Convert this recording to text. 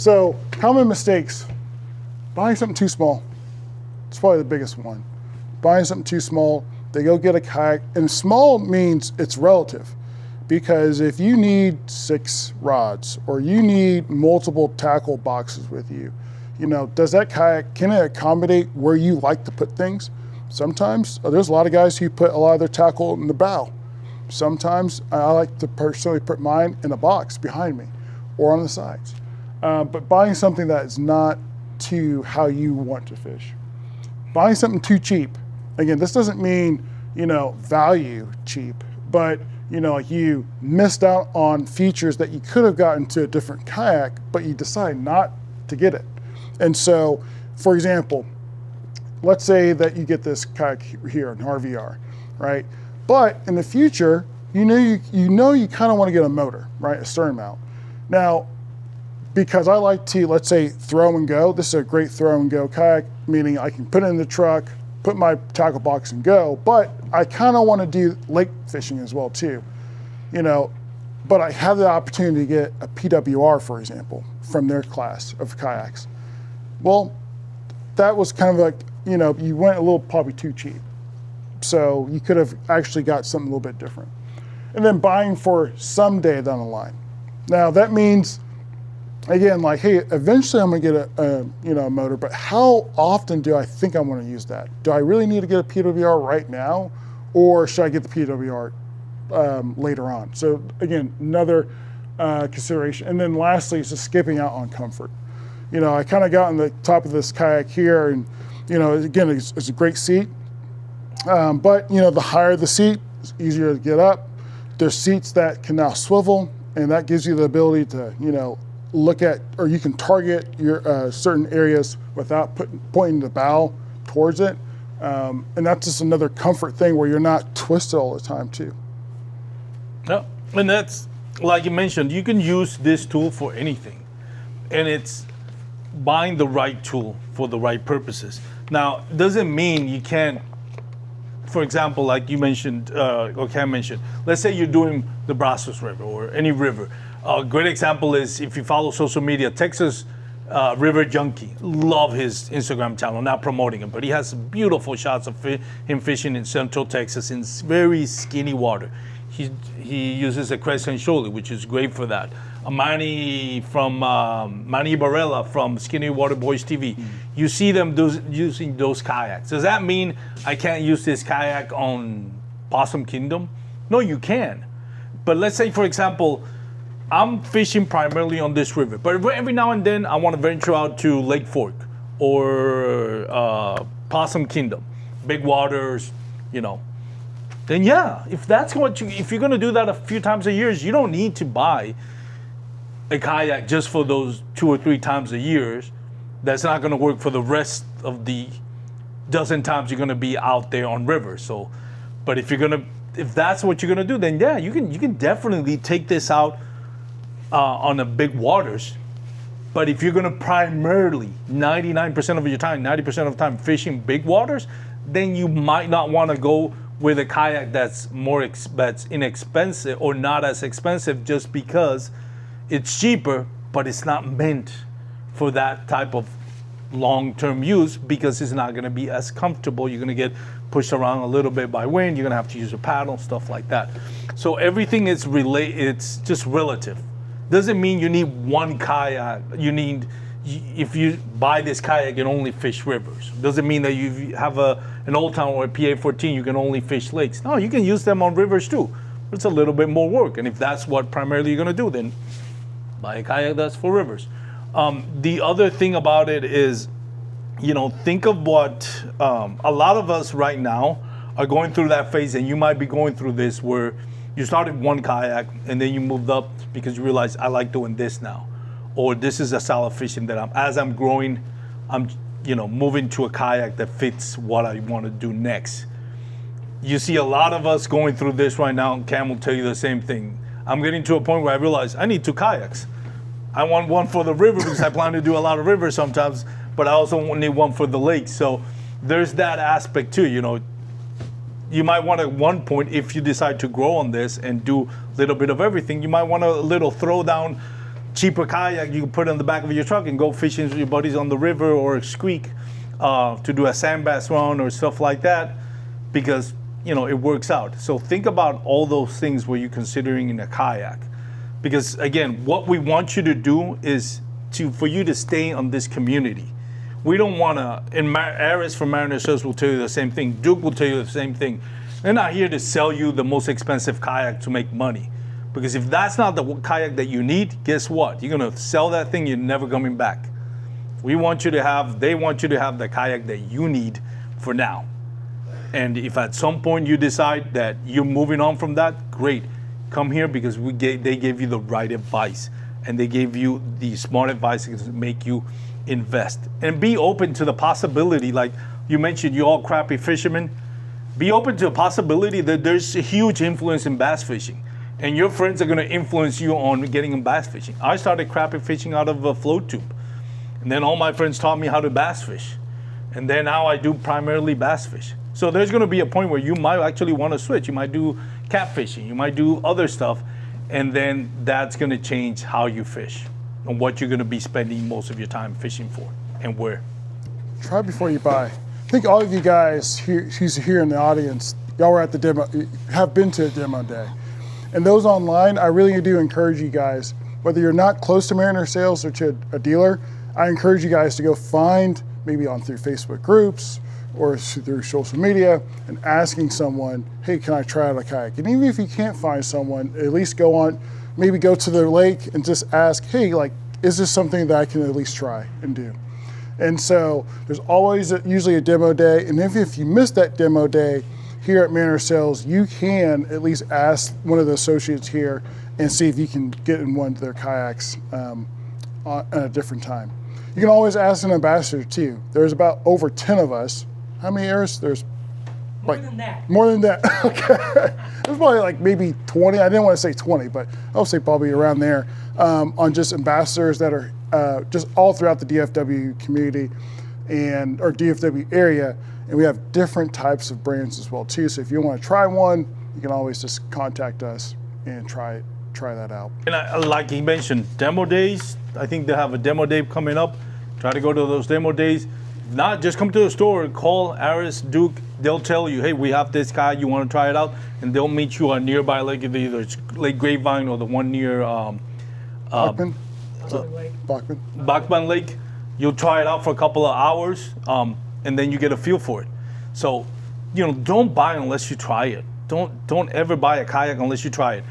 So common mistakes, buying something too small. It's probably the biggest one. Buying something too small, they go get a kayak, and small means it's relative. Because if you need 6 rods or you need multiple tackle boxes with you, does that kayak, can it accommodate where you like to put things? Sometimes, there's a lot of guys who put a lot of their tackle in the bow. Sometimes I like to personally put mine in a box behind me or on the sides. But buying something that is not to how you want to fish. Buying something too cheap. Again, this doesn't mean, value cheap, but like you missed out on features that you could have gotten to a different kayak, but you decide not to get it. And so, for example, let's say that you get this kayak here, an RVR, right? But in the future, you kind of want to get a motor, right? A stern mount. Now, because I like to, let's say, throw and go, this is a great throw and go kayak, meaning I can put it in the truck, put my tackle box and go, but I kind of want to do lake fishing as well too, but I have the opportunity to get a PWR, for example, from their class of kayaks. Well, that was kind of like, you went a little probably too cheap. So you could have actually got something a little bit different. And then buying for someday down the line. Now that means, again, like, hey, eventually I'm gonna get a motor, but how often do I think I wanna use that? Do I really need to get a PWR right now? Or should I get the PWR later on? So again, another consideration. And then lastly is just skipping out on comfort. I kind of got on the top of this kayak here and, again, it's a great seat. But the higher the seat, it's easier to get up. There's seats that can now swivel, and that gives you the ability to, look at, or you can target your certain areas without pointing the bow towards it. And that's just another comfort thing where you're not twisted all the time too. Yeah, and that's, like you mentioned, you can use this tool for anything. And it's buying the right tool for the right purposes. Now, doesn't mean you can't, for example, like you mentioned, or Cam mentioned, let's say you're doing the Brazos River or any river. A great example is if you follow social media, Texas River Junkie. Love his Instagram channel, not promoting him, but he has beautiful shots of him fishing in Central Texas in very skinny water. He uses a crescent shoalie, which is great for that. Manny Barella from Skinny Water Boys TV. You see them using those kayaks. Does that mean I can't use this kayak on Possum Kingdom? No, you can. But let's say, for example, I'm fishing primarily on this river, but every now and then I want to venture out to Lake Fork or Possum Kingdom, big waters, Then yeah, if you're going to do that a few times a year, you don't need to buy a kayak just for those 2 or 3 times a year. That's not going to work for the rest of the dozen times you're going to be out there on rivers. So, but if that's what you're going to do, then yeah, you can definitely take this out on the big waters. But if you're going to primarily 99% of your time, 90% of the time fishing big waters, then you might not want to go with a kayak that's inexpensive or not as expensive just because it's cheaper, but it's not meant for that type of long-term use because it's not going to be as comfortable. You're going to get pushed around a little bit by wind. You're going to have to use a paddle, stuff like that. So everything is it's just relative. Doesn't mean you need one kayak. If you buy this kayak, you can only fish rivers. Doesn't mean that you have an Old Town or a PA-14, you can only fish lakes. No, you can use them on rivers too. It's a little bit more work. And if that's what primarily you're going to do, then buy a kayak that's for rivers. The other thing about it is, think of what a lot of us right now are going through that phase, and you might be going through this where you started one kayak and then you moved up because you realized I like doing this now, or this is a style of fishing that as I'm growing, I'm moving to a kayak that fits what I want to do next. You see a lot of us going through this right now, and Cam will tell you the same thing. I'm getting to a point where I realize I need 2 kayaks. I want one for the river because I plan to do a lot of rivers sometimes, but I also need one for the lake. So there's that aspect too. You might want at one point, if you decide to grow on this and do a little bit of everything, you might want a little throw down cheaper kayak you can put on the back of your truck and go fishing with your buddies on the river or a creek to do a sand bass run or stuff like that, because it works out. So think about all those things where you're considering in a kayak, because again, what we want you to do is for you to stay on this community. We don't want to, and Aris from Mariner Sales will tell you the same thing. Duke will tell you the same thing. They're not here to sell you the most expensive kayak to make money. Because if that's not the kayak that you need, guess what? You're going to sell that thing, you're never coming back. They want you to have the kayak that you need for now. And if at some point you decide that you're moving on from that, great. Come here, because they gave you the right advice. And they gave you the smart advice to make you invest. And be open to the possibility, like you mentioned, you're all crappie fishermen. Be open to the possibility that there's a huge influence in bass fishing. And your friends are going to influence you on getting in bass fishing. I started crappie fishing out of a float tube. And then all my friends taught me how to bass fish. And then now I do primarily bass fish. So there's going to be a point where you might actually want to switch. You might do catfishing. You might do other stuff. And then that's going to change how you fish and what you're going to be spending most of your time fishing for and where. Try before you buy. I think all of you guys who's here in the audience, y'all were at the demo, have been to a demo day. And those online, I really do encourage you guys, whether you're not close to Mariner Sales or to a dealer, I encourage you guys to go find, maybe through Facebook groups or through social media, and asking someone, hey, can I try out a kayak? And even if you can't find someone, at least maybe go to the lake and just ask, hey, is this something that I can at least try and do? And so there's always usually a demo day. And if you miss that demo day, here at Mariner Sales, you can at least ask one of the associates here and see if you can get in one of their kayaks at a different time. You can always ask an ambassador too. There's about over 10 of us. How many Aris? There's more than that. More than that, okay. There's probably maybe 20. I didn't want to say 20, but I'll say probably around there on just ambassadors that are just all throughout the DFW community or DFW area. And we have different types of brands as well too. So if you want to try one, you can always just contact us and try that out. And like he mentioned, demo days. I think they have a demo day coming up. Try to go to those demo days. If not, just come to the store, call Aris, Duke. They'll tell you, hey, we have this guy, you want to try it out? And they'll meet you on nearby lake, either it's Lake Grapevine or the one near Bachman? Bachman Lake. You'll try it out for a couple of hours, and then you get a feel for it. So, don't buy unless you try it. Don't ever buy a kayak unless you try it.